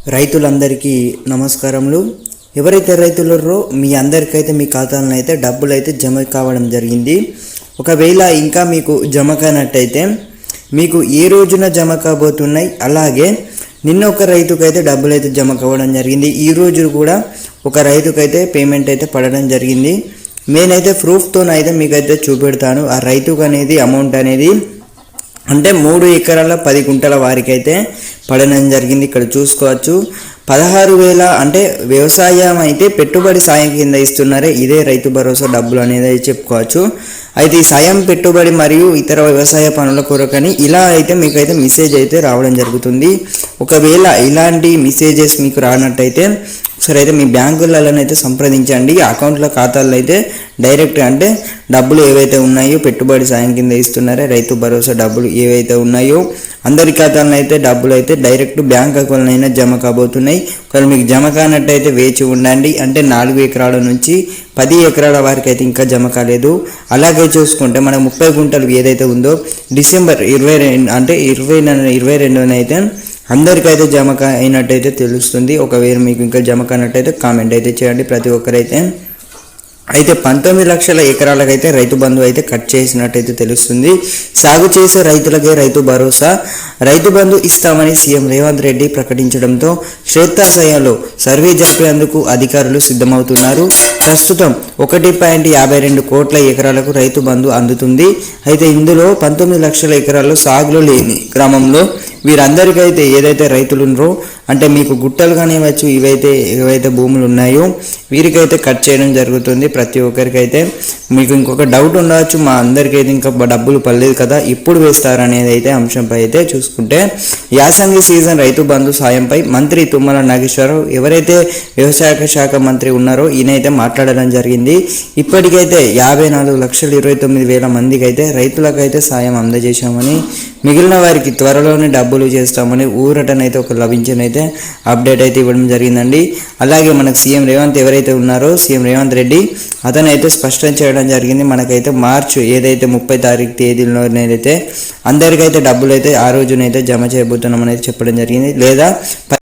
రైతులందరికీ నమస్కారములు. ఎవరైతే రైతులరో మీ అందరికైతే మీ ఖాతాలను అయితే డబ్బులు అయితే జమ కావడం జరిగింది. ఒకవేళ ఇంకా మీకు జమ కానట్టయితే మీకు ఏ రోజున జమ కాబోతున్నాయి, అలాగే నిన్న ఒక రైతుకైతే డబ్బులు అయితే జమ కావడం జరిగింది. ఈ రోజు కూడా ఒక రైతుకైతే పేమెంట్ అయితే పడడం జరిగింది. నేనైతే ప్రూఫ్తోనైతే మీకైతే చూపెడతాను. ఆ రైతుకు అనేది అమౌంట్ అనేది అంటే 3 ఎకరాల 10 గుంటల వారికి అయితే పడడం జరిగింది. ఇక్కడ చూసుకోవచ్చు 16,000 అంటే వ్యవసాయం అయితే పెట్టుబడి సాయం కింద ఇస్తున్నారే, ఇదే రైతు భరోసా డబ్బులు అనేది చెప్పుకోవచ్చు. అయితే ఈ సాయం పెట్టుబడి మరియు ఇతర వ్యవసాయ పనుల కొరకని ఇలా అయితే మీకైతే మెసేజ్ అయితే రావడం జరుగుతుంది. ఒకవేళ ఇలాంటి మెసేజెస్ మీకు రానట్టయితే సరే అయితే మీ బ్యాంకులలోనైతే సంప్రదించండి. అకౌంట్ల ఖాతాల్లో అయితే డైరెక్ట్ అంటే డబ్బులు ఏవైతే ఉన్నాయో పెట్టుబడి సాయం కింద ఇస్తున్నారో రైతు భరోసా డబ్బులు ఏవైతే ఉన్నాయో అందరి ఖాతాలను అయితే డబ్బులు అయితే డైరెక్ట్ బ్యాంక్ అకౌంట్లైనా జమ కాబోతున్నాయి. ఒకవేళ మీకు జమ కానట్టయితే వేచి ఉండండి. అంటే 4 ఎకరాల నుంచి 10 ఎకరాల వారికి అయితే ఇంకా జమ కాలేదు. అలాగే చూసుకుంటే మన 30 గుంటలు ఏదైతే ఉందో డిసెంబర్ 22 అంటే 22 అయితే అందరికైతే జమ అయినట్టయితే తెలుస్తుంది. ఒకవేళ మీకు ఇంకా జమ కానట్టయితే కామెంట్ అయితే చేయండి. ప్రతి ఒక్కరైతే 19 లక్షల ఎకరాలకైతే రైతు బంధు అయితే కట్ చేసినట్టయితే తెలుస్తుంది. సాగు చేసే రైతులకే రైతు భరోసా రైతు బంధు ఇస్తామని సీఎం రేవంత్ రెడ్డి ప్రకటించడంతో క్షేత్రస్థాయిలో సర్వే జరిపేందుకు అధికారులు సిద్ధమవుతున్నారు. ప్రస్తుతం 1.52 కోట్ల ఎకరాలకు రైతు బంధు అందుతుంది. అయితే ఇందులో 19 లక్షల ఎకరాల్లో సాగులో లేని గ్రామంలో వీరందరికైతే ఏదైతే రైతులు ఉన్నారో అంటే మీకు గుట్టలు కానివ్వచ్చు, ఏవైతే భూములు ఉన్నాయో వీరికైతే కట్ చేయడం జరుగుతుంది. ప్రతి ఒక్కరికైతే మీకు ఇంకొక డౌట్ ఉండవచ్చు, మా అందరికైతే ఇంకా డబ్బులు పడలేదు కదా, ఇప్పుడు వేస్తారనేది అయితే అంశంపై అయితే చూసుకుంటే యాసంగి సీజన్ రైతు బంధు సాయంపై మంత్రి తుమ్మల నాగేశ్వరరావు ఎవరైతే వ్యవసాయ శాఖ మంత్రి ఉన్నారో ఈయనైతే మాట్లాడడం జరిగింది. ఇప్పటికైతే 54,29,000 మందికి అయితే రైతులకైతే సాయం అందజేశామని, మిగిలిన వారికి త్వరలోనే డబ్బులు చేస్తామని ఊరటనైతే ఒక లభించనైతే అప్డేట్ అయితే ఇవ్వడం జరిగిందండి. అలాగే మనకు సీఎం రేవంత్ రెడ్డి అతనైతే స్పష్టం చేయడం జరిగింది. మనకైతే మార్చి ఏదైతే 30 తారీఖు తేదీలోనైతే అందరికైతే డబ్బులు అయితే ఆ రోజునైతే జమ చేయబోతున్నామని అయితే చెప్పడం జరిగింది. లేదా